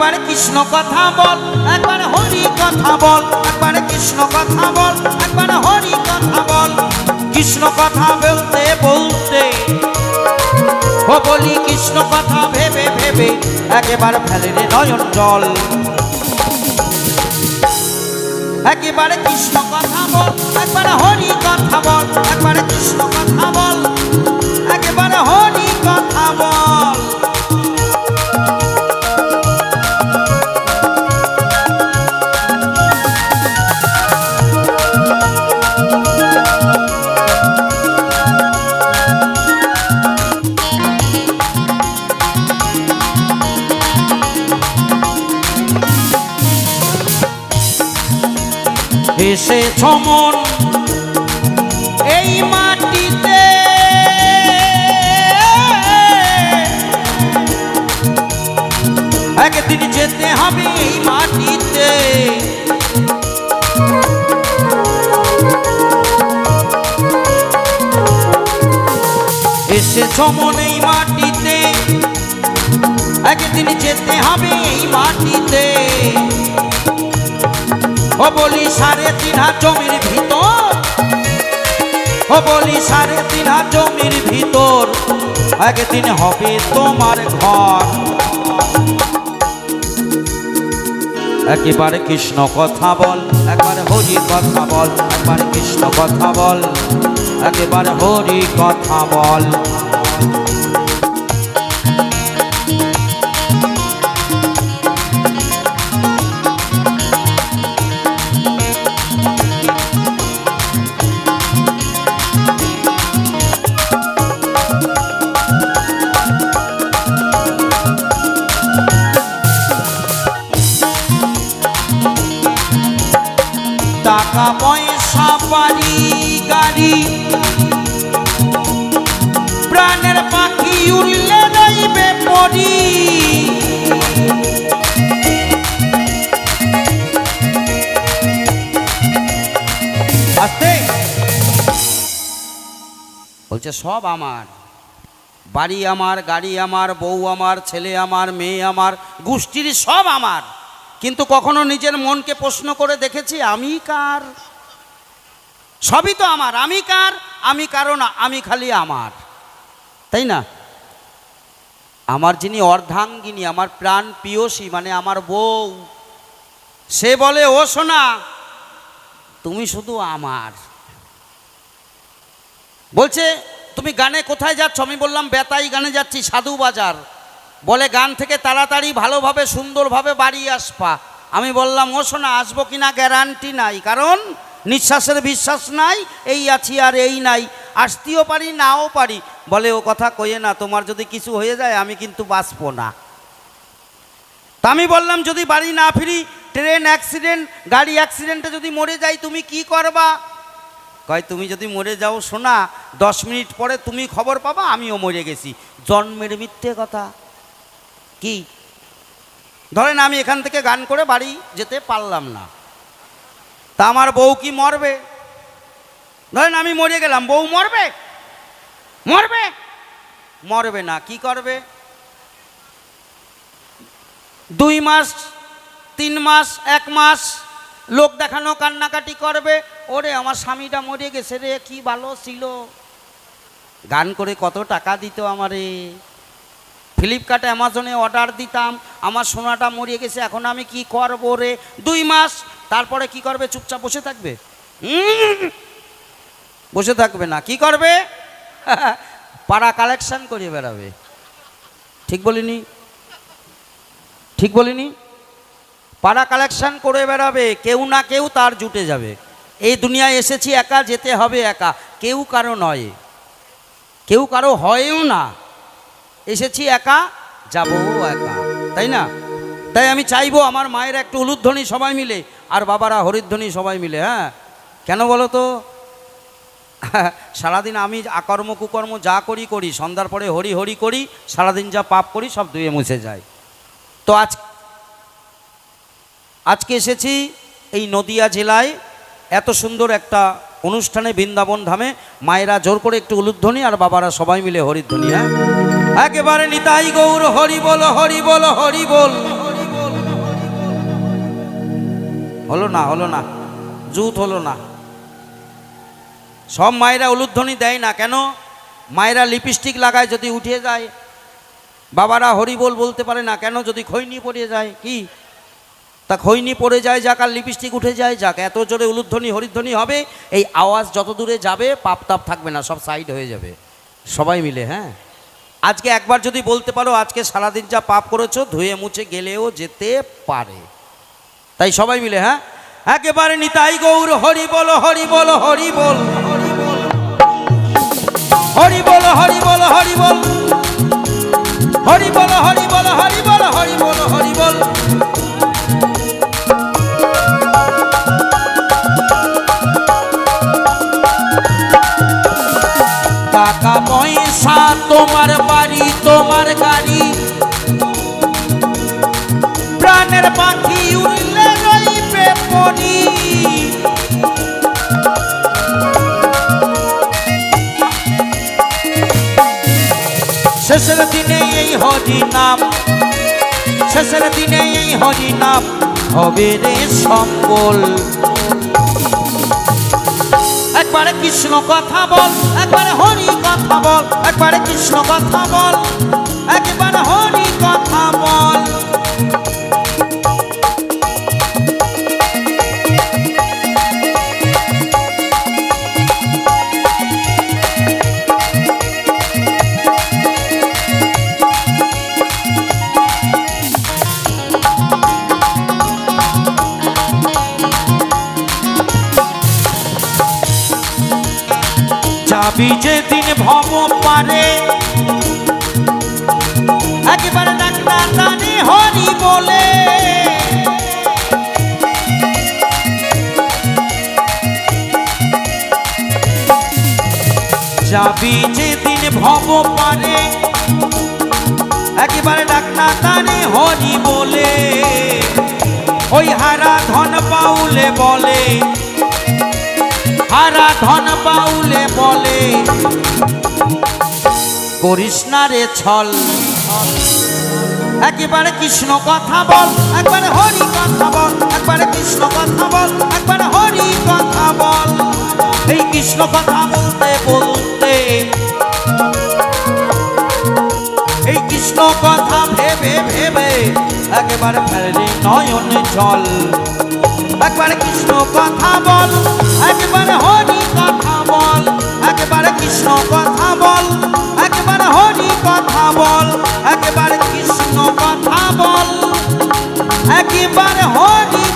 একবার কৃষ্ণ কথা বল, একবার হরি কথা বল, একবার কৃষ্ণ কথা বল, একবার হরি কথা বল। কৃষ্ণ কথা বলতে বলতে ও বলি কৃষ্ণ কথা ভেবে ভেবে একেবারে ফেলে রে নয়ন জল। একেবারে কৃষ্ণ কথা বল, একবারে হরি কথা বল, একবারে কৃষ্ণ কথা বল, একেবারে হরি কথা বল। এসেছ মন এই মাটিতে, একদিন যেতে হবে এই মাটিতে। এসেছ মন এই মাটিতে, একদিন যেতে হবে এই মাটিতে। ও বলি 3.5 হাত জমির ভিতর, ও বলি 3.5 হাত জমির ভিতর একদিন হবে তোমার ঘর। একেবারে কৃষ্ণ কথা বল, একবার হরি কথা বল, একবার কৃষ্ণ কথা বল, একেবারে হরি কথা বল। টাকা পয়সা বাড়ি গাড়ি প্রাণের পাখি উড়লে রইবে পরি। আস্তে বলছে সব আমার, বাড়ি আমার, গাড়ি আমার, বউ আমার, ছেলে আমার, মেয়ে আমার, গোষ্ঠীর সব আমার। কিন্তু কখনো নিজের মনকে প্রশ্ন করে দেখেছি আমি কার? সবই তো আমার, আমি কার? আমি কারো না, আমি খালি আমার, তাই না? আমার যিনি অর্ধাঙ্গিনী, আমার প্রাণ প্রিয়সী মানে আমার বউ, সে বলে ও সোনা তুমি শুধু আমার। বলছে তুমি গানে কোথায় যাচ্ছ? আমি বললাম বেতাই গানে যাচ্ছি, সাধু বাজার। বলে গান থেকে তাড়াতাড়ি ভালোভাবে সুন্দরভাবে বাড়ি আসবা। আমি বললাম ও শোনা আসবো কিনা গ্যারান্টি নাই, কারণ নিঃশ্বাসের বিশ্বাস নাই, এই আছি আর এই নাই, আসতেও পারি নাও পারি। বলে ও কথা কইয়ে না, তোমার যদি কিছু হয়ে যায় আমি কিন্তু বাঁচবো না। তা আমি বললাম যদি বাড়ি না ফিরি, ট্রেন অ্যাক্সিডেন্ট, গাড়ি অ্যাক্সিডেন্টে যদি মরে যাই তুমি কি করবা? কয় তুমি যদি মরে যাও শোনা 10 মিনিট পরে তুমি খবর পাবা আমিও মরে গেছি। জন্মের মিথ্যে কথা। কি ধরেন আমি এখান থেকে গান করে বাড়ি যেতে পারলাম না, তা আমার বউ কি মরবে? ধরেন আমি মরে গেলাম, বউ মরবে? মরবে? মরবে না। কি করবে? 2 মাস 3 মাস 1 মাস লোক দেখানো কান্নাকাটি করবে, ওরে আমার স্বামীটা মরে গেছে রে, কি ভালো ছিল, গান করে কত টাকা দিত আমারে, ফ্লিপকার্ট অ্যামাজনে অর্ডার দিতাম, আমার সোনাটা মরে গেছে, এখন আমি কি করব রে। 2 মাস তারপরে কি করবে? চুপচাপ বসে থাকবে? বসে থাকবে না। কি করবে? পাড়া কালেকশন করে বেড়াবে। ঠিক বলিনি? ঠিক বলিনি? পাড়া কালেকশন করে বেড়াবে, কেউ না কেউ তার জুটে যাবে। এই দুনিয়ায় এসেছি একা, যেতে হবে একা, কেউ কারো নয়, কেউ কারো হয়ও না। এসেছি একা, যাবো একা, তাই না? তাই আমি চাইবো আমার মায়ের একটু উলুধ্বনি সবাই মিলে, আর বাবারা হরিধ্বনি সবাই মিলে। হ্যাঁ, কেন বলো তো? সারাদিন আমি আকর্ম কুকর্ম যা করি করি, সন্ধ্যার পরে হরি হরি করি, সারাদিন যা পাপ করি সব ধুয়ে মুছে যায়। তো আজকে এসেছি এই নদিয়া জেলায় এত সুন্দর একটা অনুষ্ঠানে, বৃন্দাবন ধামে। মায়েরা জোর করে একটু উলুধ্বনি, আর বাবারা সবাই মিলে হরিধ্বনি। হ্যাঁ, একেবারে নিতাই গৌর হরি বল, হরি বল, হরি বল। হলো না, হলো না, জুত হলো না। সব মায়েরা উলুধ্বনি দেয় না কেন? মায়েরা লিপস্টিক লাগায়, যদি উঠে যায়। বাবারা হরিবোল বলতে পারে না কেন? যদি খৈনি পড়ে যায়। কি তা খৈনি পড়ে যায় যাক, আর লিপস্টিক উঠে যায় যাক। এত জোরে উলুধ্বনি হরিধ্বনি হবে, এই আওয়াজ যত দূরে যাবে পাপ তাপ থাকবে না, সব সাইড হয়ে যাবে। সবাই মিলে, হ্যাঁ, আজকে একবার যদি বলতে পারো আজকে সারাদিন যা পাপ করেছো ধুয়ে মুছে গেলেও যেতে পারে। তাই সবাই মিলে, হ্যাঁ, একেবারে নিতাই গৌর হরি বল, হরি বল, হরি বল, হরি বল, হরি বল, হরি বল, হরি বল, হরি বল, হরি বল, হরি বল, হরি বল। টাকা পয়সা তোমার বাড়ি, তোমার গাড়ি, প্রাণের পাখি উড়লে রইবে পরি। শেষের দিনে এই হরি নাম, শেষের দিনে এই হরি নাম হবে রে সম্বল। একবারে কৃষ্ণ কথা বল, একবারে হরি কথা বল, একবারে কৃষ্ণ কথা বল, একবারে হরি কথা বল। যাবি যেদিন ভব পারে, একবারে ডাকনা টানে হরি বলে। যাবি যেদিন ভব পারে, একবারে ডাকনা টানে হরি বলে। ওই হারা ধন পাউলে বলে, হারা ধন পাউলে বলে, করিস না রে ছল। একেবারে কৃষ্ণ কথা বল, একবারে হরি কথা বল, একবারে কৃষ্ণ কথা বল, একবারে হরি কথা বল। এই কৃষ্ণ কথা বলতে বলতে, এই কৃষ্ণ কথা ভেবে ভেবে একেবারে ফেলে নয়ন জল। একবারে কৃষ্ণ কথা বল, একবারে হরি কথা বল, একবারে কৃষ্ণ কথা বল, একবারে হরি কথা বল, একবারে কৃষ্ণ কথা বল, একবারে হরি